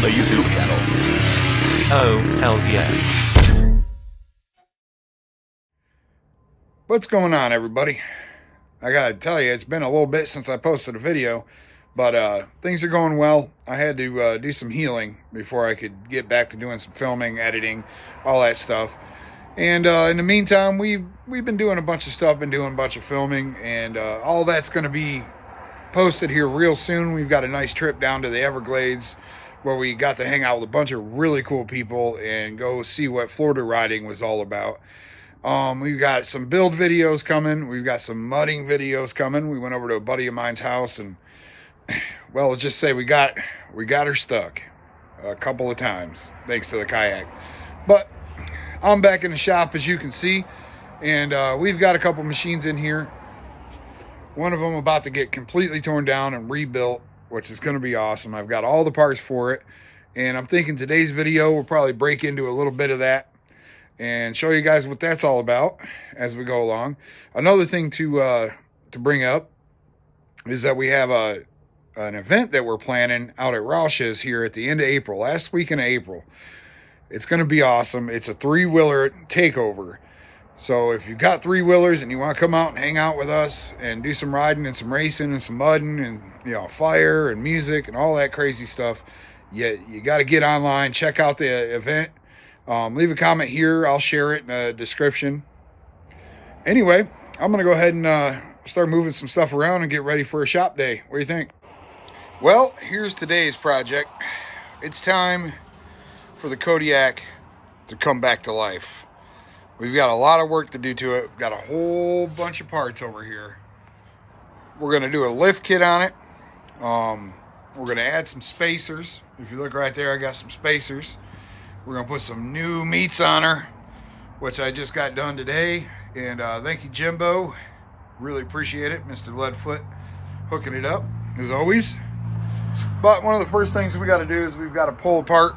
a YouTube channel. Oh, hell yes. What's going on, everybody? I gotta tell you, it's been a little bit since I posted a video, but things are going well. I had to do some healing before I could get back to doing some filming, editing, all that stuff. And in the meantime, we've been doing a bunch of stuff, been doing a bunch of filming, and all that's going to be posted here real soon. We've got a nice trip down to the Everglades where we got to hang out with a bunch of really cool people and go see what Florida riding was all about. We've got some build videos coming. We've got some mudding videos coming. We went over to a buddy of mine's house and, well, let's just say we got her stuck a couple of times thanks to the kayak. But I'm back in the shop, as you can see, and we've got a couple machines in here. One of them about to get completely torn down and rebuilt, which is going to be awesome. I've got all the parts for it, and I'm thinking today's video will probably break into a little bit of that and show you guys what that's all about as we go along. Another thing to bring up is that we have an event that we're planning out at Roush's here at the end of April, last weekend of April. It's going to be awesome. It's a three-wheeler takeover. So if you've got three-wheelers and you want to come out and hang out with us and do some riding and some racing and some mudding and, you know, fire and music and all that crazy stuff, you got to get online, check out the event. Leave a comment here. I'll share it in the description. Anyway, I'm going to go ahead and start moving some stuff around and get ready for a shop day. What do you think? Well, here's today's project. It's time for the Kodiak to come back to life. We've got a lot of work to do to it. We've got a whole bunch of parts over here. We're going to do a lift kit on it. We're going to add some spacers. If you look right there, I got some spacers. We're going to put some new meats on her, which I just got done today. And thank you, Jimbo. Really appreciate it. Mr. Leadfoot hooking it up, as always. But one of the first things we got to do is we've got to pull apart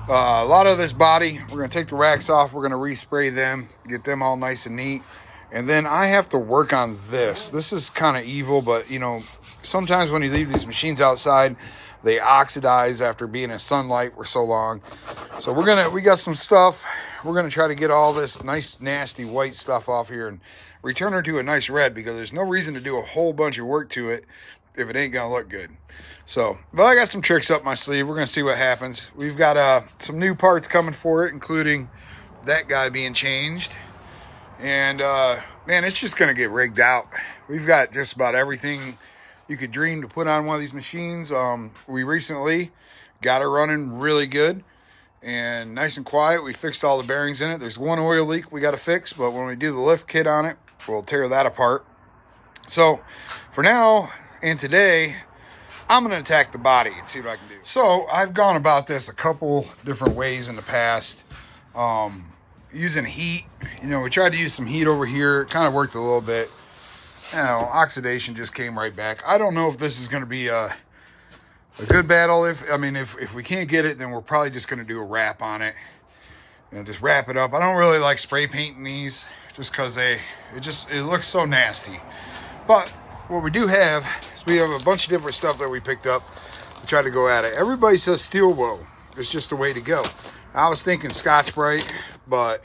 a lot of this body. We're going to take the racks off. We're going to respray them, get them all nice and neat. And then I have to work on this. This is kind of evil, but, you know, sometimes when you leave these machines outside, they oxidize after being in sunlight for so long. So we got some stuff. We're going to try to get all this nice, nasty white stuff off here and return her to a nice red, because there's no reason to do a whole bunch of work to it if it ain't going to look good. So, but I got some tricks up my sleeve. We're going to see what happens. We've got some new parts coming for it, including that guy being changed. And, man, it's just going to get rigged out. We've got just about everything you could dream to put on one of these machines. We recently got her running really good and nice and quiet. We fixed all the bearings in it. There's one oil leak we got to fix, but when we do the lift kit on it, we'll tear that apart. So, for now and today, I'm going to attack the body and see what I can do. So I've gone about this a couple different ways in the past. Using heat. You know, we tried to use some heat over here. It kind of worked a little bit. You know, oxidation just came right back. I don't know if this is going to be a good battle. If we can't get it, then we're probably just going to do a wrap on it. And just wrap it up. I don't really like spray painting these just because it looks so nasty. But what we do have is we have a bunch of different stuff that we picked up to try to go at it. Everybody says steel wool. It's just the way to go. I was thinking Scotch-Brite, but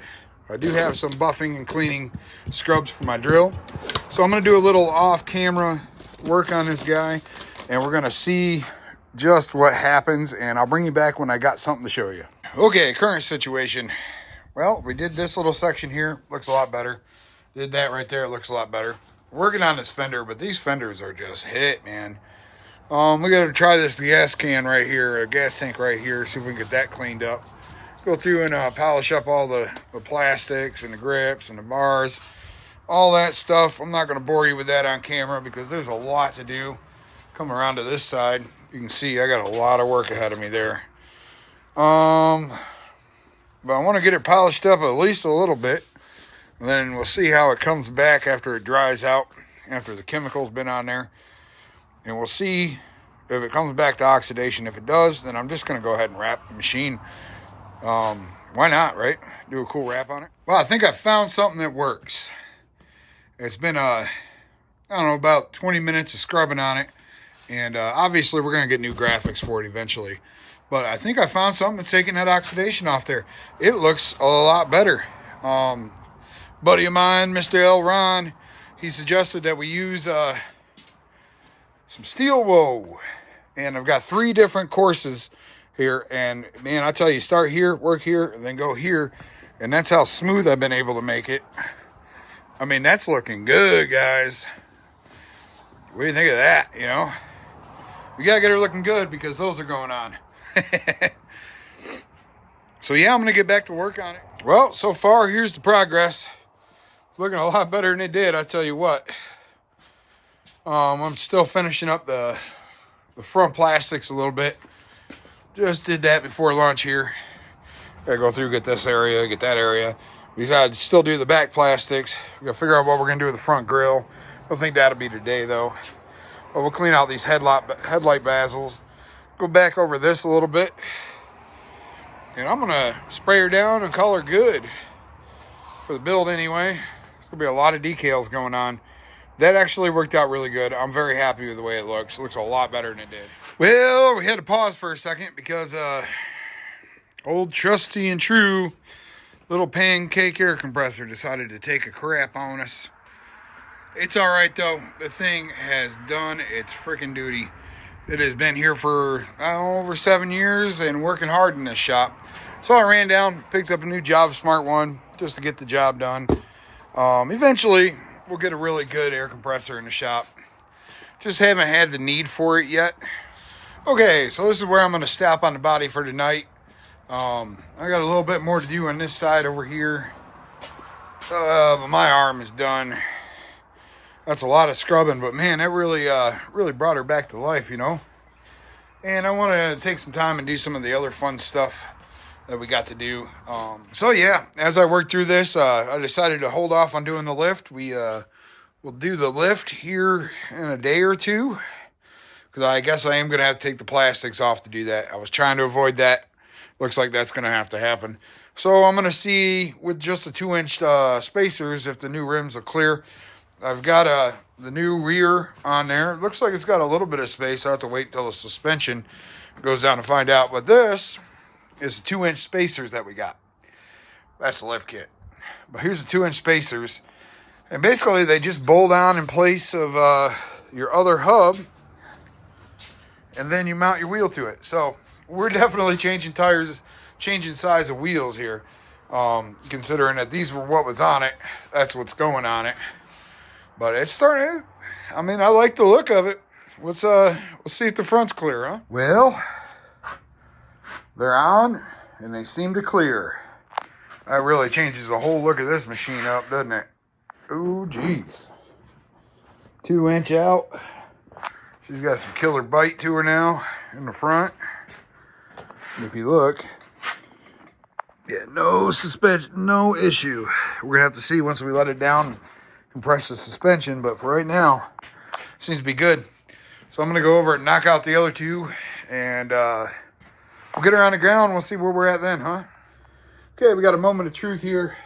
I do have some buffing and cleaning scrubs for my drill. So I'm going to do a little off-camera work on this guy, and we're going to see just what happens, and I'll bring you back when I got something to show you. Okay, current situation. Well, we did this little section here. Looks a lot better. Did that right there. It looks a lot better. Working on this fender, but these fenders are just hit, man. We got to try this gas can right here, a gas tank right here, see if we can get that cleaned up. Go through and polish up all the plastics and the grips and the bars, all that stuff. I'm not going to bore you with that on camera because there's a lot to do. Come around to this side, you can see I got a lot of work ahead of me there. But I want to get it polished up at least a little bit. And then we'll see how it comes back after it dries out, after the chemical's been on there. And we'll see if it comes back to oxidation. If it does, then I'm just going to go ahead and wrap the machine. Why not, right? Do a cool wrap on it. Well, I think I found something that works. It's been, I don't know, about 20 minutes of scrubbing on it. And obviously we're going to get new graphics for it eventually. But I think I found something that's taking that oxidation off there. It looks a lot better. Buddy of mine, Mr. L. Ron, he suggested that we use some steel wool. And I've got 3 different courses here. And man, I tell you, start here, work here, and then go here. And that's how smooth I've been able to make it. I mean, that's looking good, guys. What do you think of that, you know? We got to get her looking good because those are going on. So yeah, I'm going to get back to work on it. Well, so far, here's the progress. Looking a lot better than it did, I tell you what. I'm still finishing up the front plastics a little bit. Just did that before lunch here. Gotta go through, get this area, get that area. We decided to still do the back plastics. We gotta figure out what we're gonna do with the front grille. I don't think that'll be today though. But we'll clean out these headlight bezels. Go back over this a little bit. And I'm gonna spray her down and color good. For the build anyway. There's gonna be a lot of decals going on. That actually worked out really good. I'm very happy with the way it looks. It looks a lot better than it did. Well, we had to pause for a second because old trusty and true little pancake air compressor decided to take a crap on us. It's all right though. The thing has done its freaking duty. It has been here for over 7 years and working hard in this shop. So I ran down, picked up a new Job Smart one just to get the job done. Eventually, we'll get a really good air compressor in the shop. Just haven't had the need for it yet. Okay, so this is where I'm going to stop on the body for tonight. I got a little bit more to do on this side over here. But my arm is done. That's a lot of scrubbing, but man, that really brought her back to life, you know. And I want to take some time and do some of the other fun stuff that we got to do. So yeah, as I worked through this, I decided to hold off on doing the lift. We'll do the lift here in a day or two, because I guess I am going to have to take the plastics off to do that. I was trying to avoid that. Looks like that's going to have to happen. So I'm going to see with just the 2-inch spacers if the new rims will clear. I've got the new rear on there. It looks like it's got a little bit of space. I'll have to wait until the suspension goes down to find out. But this is the 2-inch spacers that we got. That's the lift kit. But here's the 2-inch spacers. And basically they just bolt on in place of your other hub. And then you mount your wheel to it. So we're definitely changing tires, changing size of wheels here. Considering that these were what was on it. That's what's going on it. But it's starting. I mean, I like the look of it. Let's see if the front's clear, huh? Well, they're on, and they seem to clear. That really changes the whole look of this machine up, doesn't it? Ooh, geez. 2-inch out. She's got some killer bite to her now in the front. And if you look, yeah, no suspension, no issue. We're gonna have to see once we let it down. Compress the suspension, but for right now, seems to be good. So I'm gonna go over and knock out the other two, and we'll get her on the ground. We'll see where we're at then, huh? Okay, we got a moment of truth here.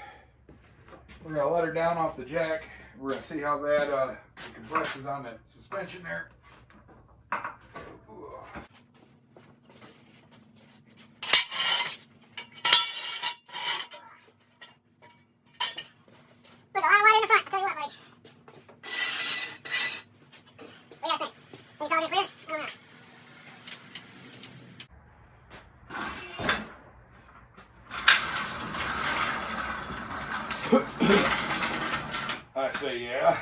We're gonna let her down off the jack. We're gonna see how bad it compresses on the suspension there. Look, a lot of water in the front. I'll tell you what, buddy. What do you guys think? Think it's already clear? I don't know. I say yeah.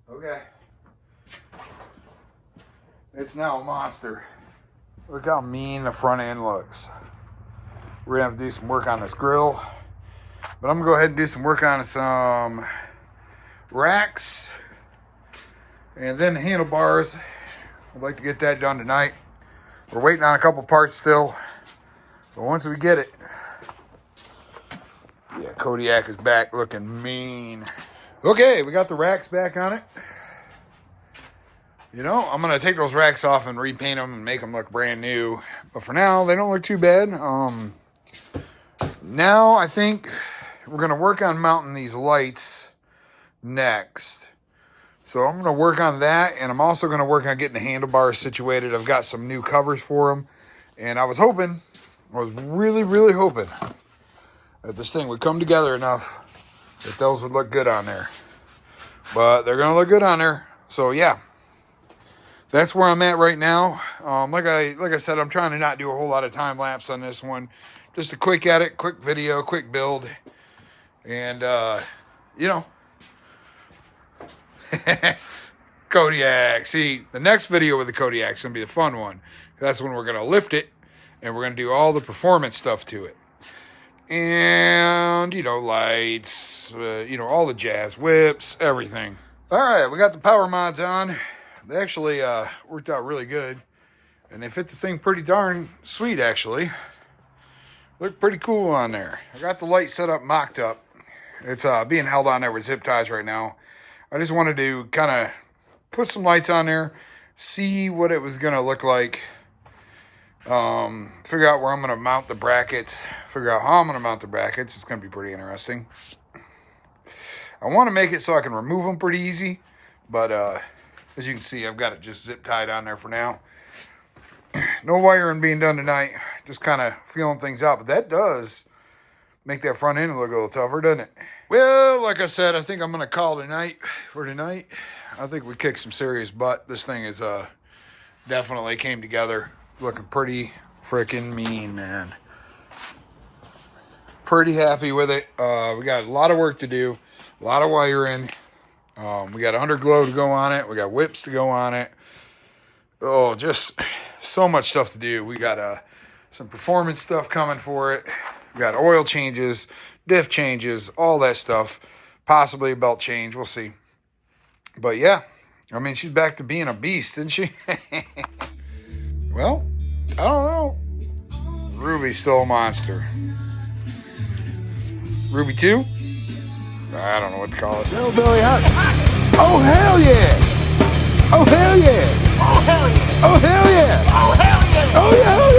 Okay. It's now a monster. Look how mean the front end looks. We're gonna have to do some work on this grill. But I'm gonna go ahead and do some work on some racks. And then the handlebars. I'd like to get that done tonight. We're waiting on a couple parts still. But once we get it, yeah, Kodiak is back looking mean. Okay, we got the racks back on it. You know, I'm going to take those racks off and repaint them and make them look brand new. But for now, they don't look too bad. Now, I think we're going to work on mounting these lights next. So I'm going to work on that, and I'm also going to work on getting the handlebars situated. I've got some new covers for them, and I was really, really hoping that this thing would come together enough that those would look good on there. But they're going to look good on there. So yeah, that's where I'm at right now. Like I said, I'm trying to not do a whole lot of time lapse on this one. Just a quick edit, quick video, quick build. And, you know, Kodiak. See, the next video with the Kodiak is going to be the fun one. That's when we're going to lift it, and we're going to do all the performance stuff to it. And, you know, lights, you know, all the jazz, whips, everything. All right, we got the power mods on. They actually worked out really good. And they fit the thing pretty darn sweet, actually. Look pretty cool on there. I got the light set up, mocked up. It's being held on there with zip ties right now. I just wanted to kind of put some lights on there, see what it was going to look like. Figure out where I'm going to mount the brackets. Figure out how I'm going to mount the brackets. It's going to be pretty interesting. I want to make it so I can remove them pretty easy. But as you can see, I've got it just zip tied on there for now. No wiring being done tonight. Just kind of feeling things out. But that does make that front end look a little tougher, doesn't it? Well, like I said, I think I'm going to call tonight for tonight. I think we kicked some serious butt. This thing is definitely came together. Looking pretty freaking mean, man. Pretty happy with it. We got a lot of work to do. A lot of wiring. We got underglow to go on it. We got whips to go on it. Oh, just so much stuff to do. We got some performance stuff coming for it. We got oil changes, diff changes, all that stuff. Possibly a belt change. We'll see. But yeah, I mean, she's back to being a beast, isn't she? Well, I don't know. Ruby's still a monster. Ruby 2? I don't know what to call it. Hillbilly Hut. Oh, hell yeah! Oh, hell yeah! Oh, hell yeah! Oh, hell yeah! Oh, hell yeah! Oh, yeah!